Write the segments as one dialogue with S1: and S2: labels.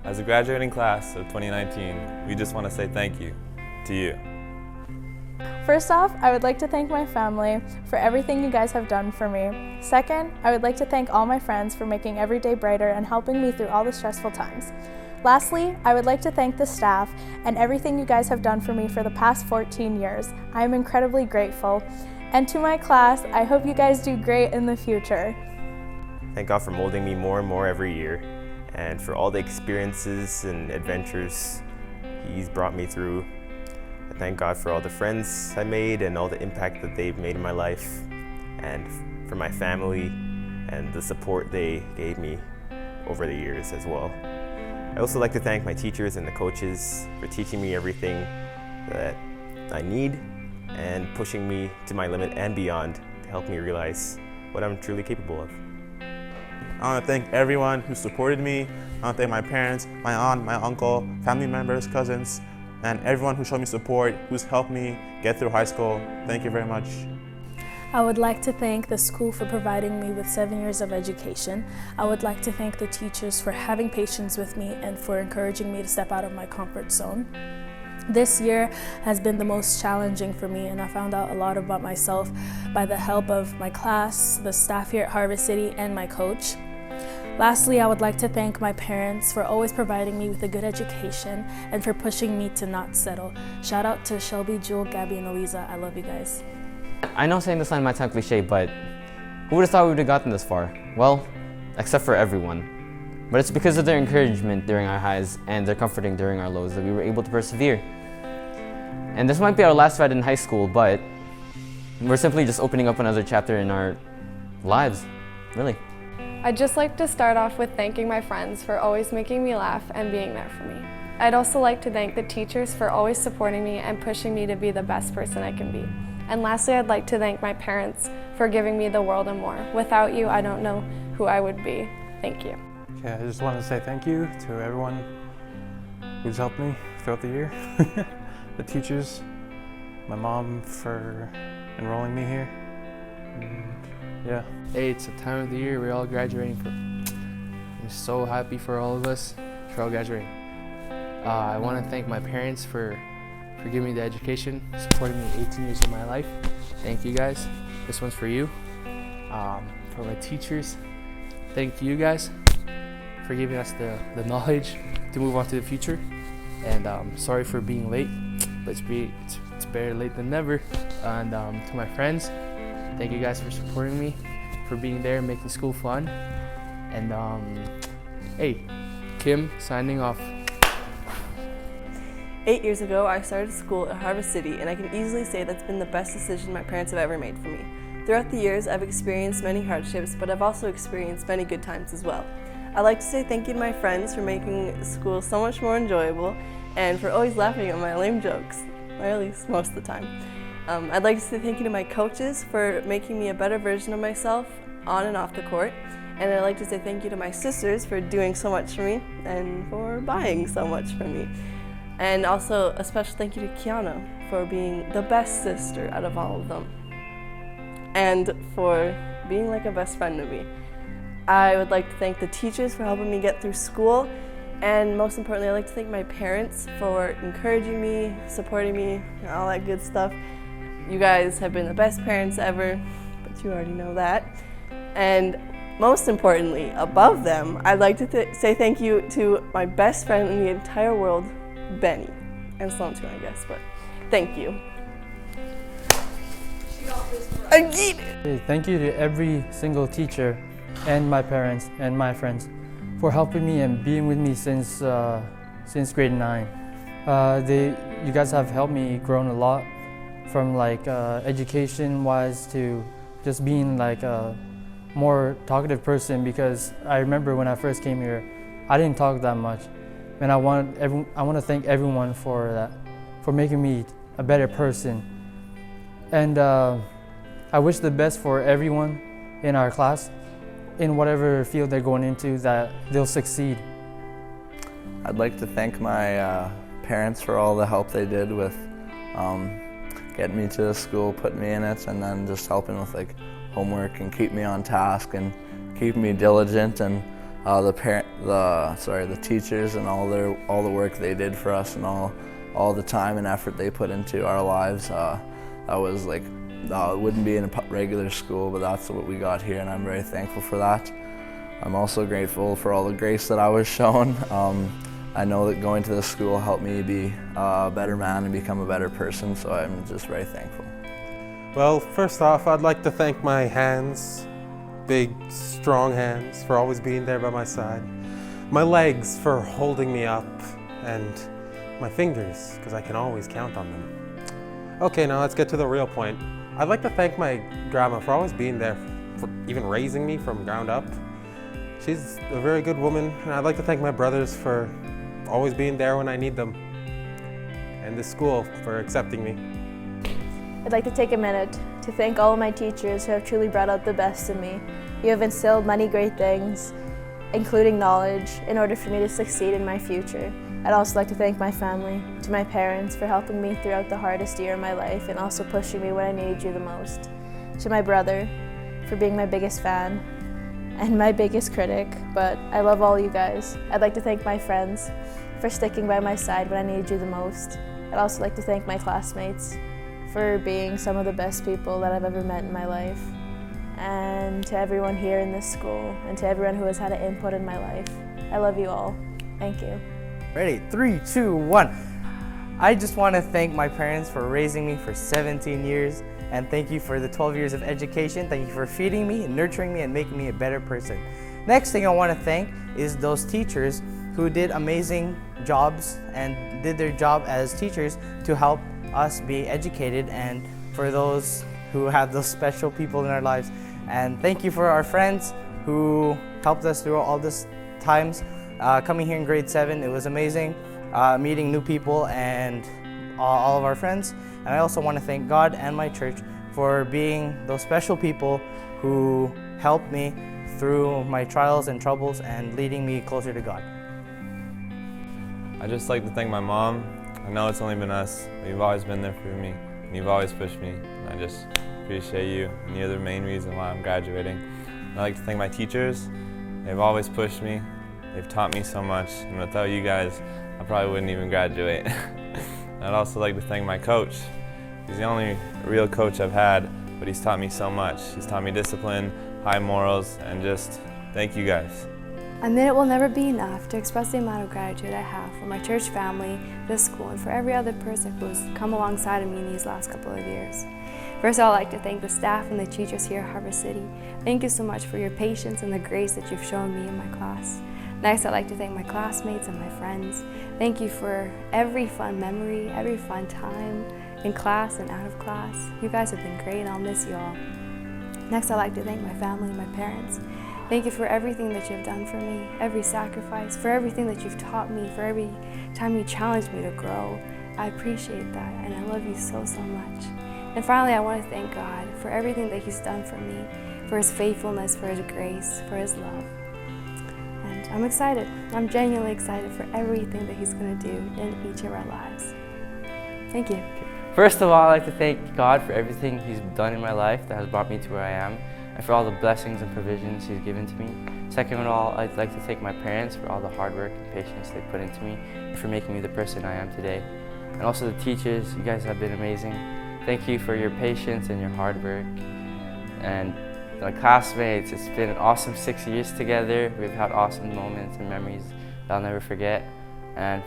S1: As a graduating class of 2019, we just want to say thank you to you.
S2: First off, I would like to thank my family for everything you guys have done for me. Second, I would like to thank all my friends for making every day brighter and helping me through all the stressful times. Lastly, I would like to thank the staff and everything you guys have done for me for the past 14 years. I am incredibly grateful. And to my class, I hope you guys do great in the future.
S3: Thank God for molding me more and more every year, and for all the experiences and adventures He's brought me through. I thank God for all the friends I made and all the impact that they've made in my life, and for my family and the support they gave me over the years as well. I also like to thank my teachers and the coaches for teaching me everything that I need and pushing me to my limit and beyond to help me realize what I'm truly capable of.
S4: I want to thank everyone who supported me. I want to thank my parents, my aunt, my uncle, family members, cousins, and everyone who showed me support, who's helped me get through high school. Thank you very much.
S5: I would like to thank the school for providing me with 7 years of education. I would like to thank the teachers for having patience with me and for encouraging me to step out of my comfort zone. This year has been the most challenging for me, and I found out a lot about myself by the help of my class, the staff here at Harvest City, and my coach. Lastly, I would like to thank my parents for always providing me with a good education and for pushing me to not settle. Shout out to Shelby, Jewel, Gabby, and Louisa. I love you guys.
S6: I know saying this line might sound cliche, but who would have thought we would have gotten this far? Well, except for everyone. But it's because of their encouragement during our highs and their comforting during our lows that we were able to persevere. And this might be our last ride in high school, but we're simply just opening up another chapter in our lives, really.
S7: I'd just like to start off with thanking my friends for always making me laugh and being there for me. I'd also like to thank the teachers for always supporting me and pushing me to be the best person I can be. And lastly, I'd like to thank my parents for giving me the world and more. Without you, I don't know who I would be. Thank you.
S8: Okay, I just wanted to say thank you to everyone who's helped me throughout the year. The teachers, my mom for enrolling me here. Yeah.
S9: Hey, it's the time of the year we're all graduating from. I'm so happy for all of us for all graduating. I want to thank my parents for giving me the education, supporting me 18 years of my life. Thank you guys. This one's for you. For my teachers, thank you guys for giving us the knowledge to move on to the future. And sorry for being late, but it's better late than never. And to my friends, thank you guys for supporting me, for being there, making school fun. And hey, Kim, signing off.
S10: 8 years ago, I started school at Harvest City, and I can easily say that's been the best decision my parents have ever made for me. Throughout the years, I've experienced many hardships, but I've also experienced many good times as well. I'd like to say thank you to my friends for making school so much more enjoyable and for always laughing at my lame jokes, or at least most of the time. I'd like to say thank you to my coaches for making me a better version of myself on and off the court. And I'd like to say thank you to my sisters for doing so much for me and for buying so much for me. And also a special thank you to Kiana for being the best sister out of all of them and for being like a best friend to me. I would like to thank the teachers for helping me get through school, and most importantly, I'd like to thank my parents for encouraging me, supporting me, and all that good stuff. You guys have been the best parents ever, but you already know that. And most importantly, above them, I'd like to say thank you to my best friend in the entire world, Benny, and Sloan too, I guess, but thank you. I get it!
S8: Thank you to every single teacher and my parents and my friends for helping me and being with me since grade 9. You guys have helped me grown a lot, from like education-wise to just being like a more talkative person, because I remember when I first came here, I didn't talk that much. And I want to thank everyone for that, for making me a better person. And I wish the best for everyone in our class, in whatever field they're going into, that they'll succeed.
S11: I'd like to thank my parents for all the help they did with getting me to the school, putting me in it, and then just helping with like homework and keep me on task and keep me diligent and the teachers and all the work they did for us and all the time and effort they put into our lives. That was like, it wouldn't be in a regular school, but that's what we got here, and I'm very thankful for that. I'm also grateful for all the grace that I was shown. I know that going to this school helped me be a better man and become a better person, so I'm just very thankful.
S12: Well, first off, I'd like to thank my hands, big, strong hands, for always being there by my side. My legs for holding me up, and my fingers, because I can always count on them. Okay, now let's get to the real point. I'd like to thank my grandma for always being there, for even raising me from ground up. She's a very good woman, and I'd like to thank my brothers for always being there when I need them, and the school for accepting me.
S2: I'd like to take a minute to thank all of my teachers who have truly brought out the best in me. You have instilled many great things, including knowledge, in order for me to succeed in my future. I'd also like to thank my family, to my parents for helping me throughout the hardest year of my life and also pushing me when I needed you the most. To my brother for being my biggest fan and my biggest critic, but I love all you guys. I'd like to thank my friends for sticking by my side when I needed you the most. I'd also like to thank my classmates for being some of the best people that I've ever met in my life. And to everyone here in this school and to everyone who has had an input in my life. I love you all. Thank you.
S13: Ready? 3, 2, 1. I just want to thank my parents for raising me for 17 years, and thank you for the 12 years of education. Thank you for feeding me and nurturing me and making me a better person. Next thing I want to thank is those teachers who did amazing jobs and did their job as teachers to help us be educated, and for those who have those special people in our lives. And thank you for our friends who helped us through all these times. Coming here in grade 7, it was amazing meeting new people and all of our friends. And I also want to thank God and my church for being those special people who helped me through my trials and troubles and leading me closer to God.
S1: I'd just like to thank my mom. I know it's only been us, but you've always been there for me, and you've always pushed me, and I just appreciate you, and you're the main reason why I'm graduating. And I'd like to thank my teachers. They've always pushed me. They've taught me so much, and without you guys, I probably wouldn't even graduate. I'd also like to thank my coach. He's the only real coach I've had, but he's taught me so much. He's taught me discipline, high morals, and just thank you guys.
S14: A minute will never be enough to express the amount of gratitude I have for my church family, this school, and for every other person who's come alongside of me in these last couple of years. First, I'd like to thank the staff and the teachers here at Harvest City. Thank you so much for your patience and the grace that you've shown me in my class. Next, I'd like to thank my classmates and my friends. Thank you for every fun memory, every fun time in class and out of class. You guys have been great and I'll miss you all. Next, I'd like to thank my family and my parents. Thank you for everything that you've done for me, every sacrifice, for everything that you've taught me, for every time you challenged me to grow. I appreciate that and I love you so, so much. And finally, I want to thank God for everything that He's done for me, for His faithfulness, for His grace, for His love. And I'm excited. I'm genuinely excited for everything that He's going to do in each of our lives. Thank you.
S15: First of all, I'd like to thank God for everything He's done in my life that has brought me to where I am, and for all the blessings and provisions He's given to me. Second of all, I'd like to thank my parents for all the hard work and patience they put into me, and for making me the person I am today. And also the teachers, you guys have been amazing. Thank you for your patience and your hard work. And my classmates, it's been an awesome 6 years together. We've had awesome moments and memories that I'll never forget. And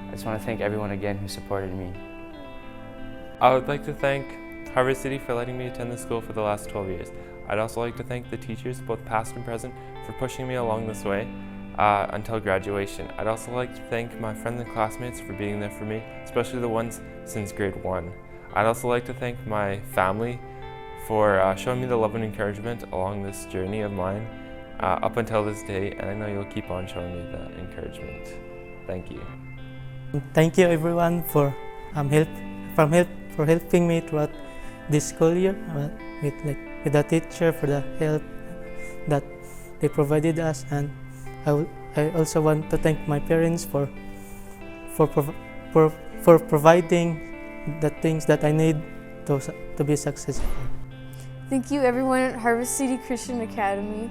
S15: I just want to thank everyone again who supported me.
S16: I would like to thank Harvest City for letting me attend the school for the last 12 years. I'd also like to thank the teachers, both past and present, for pushing me along this way until graduation. I'd also like to thank my friends and classmates for being there for me, especially the ones since grade 1. I'd also like to thank my family for showing me the love and encouragement along this journey of mine up until this day, and I know you'll keep on showing me that encouragement. Thank you.
S17: Thank you everyone for helping me throughout this school year with the teacher for the help that they provided us, and I also want to thank my parents for providing the things that I need to be successful.
S18: Thank you everyone at Harvest City Christian Academy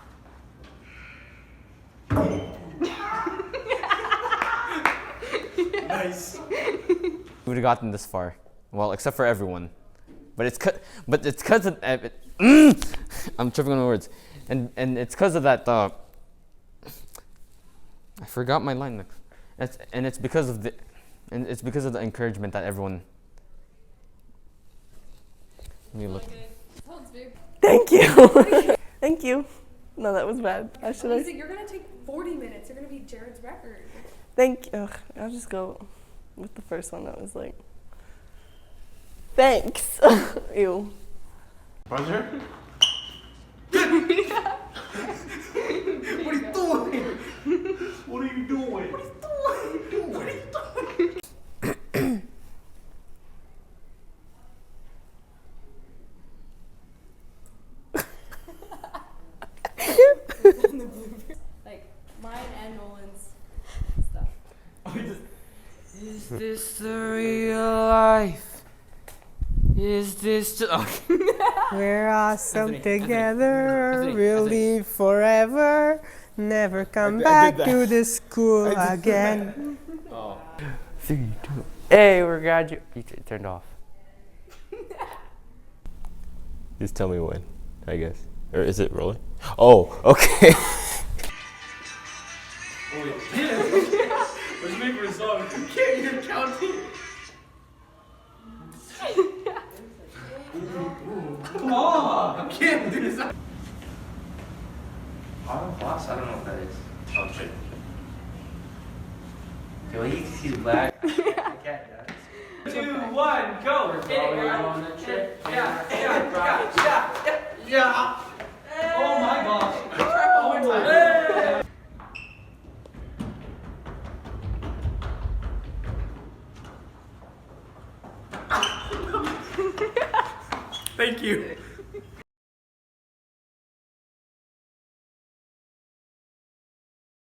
S6: Nice. We would have gotten this far. Well, except for everyone. But it's because of I'm tripping on the words. And it's because of that I forgot my line. It's because of the encouragement that everyone. Let me look.
S10: Thank you. Thank you. No, that was bad.
S19: You're gonna take 40 minutes. You're gonna beat Jared's record.
S10: Thank you. Ugh, I'll just go with the first one that was like, thanks. Ew.
S4: Pleasure?
S19: What are you
S4: doing? What are you doing?
S19: What are you doing? Like mine and Nolan's stuff.
S20: Is this the real life? Is this
S21: We're awesome together. We'll live forever. Never come back to the school again.
S15: Oh. 3, 2. Hey, we're graduating. You turned off.
S3: Just tell me when, I guess. Or is it rolling? Oh, okay.
S20: Let's make for a song. You can't even count it. Come on! I can't do this. Auto Boss? I don't know what that is. Oh, shit. Yo, he's black. I can't, guys. 2, 1, go! Hit it, yeah. Oh my gosh. Oh my God. Thank you.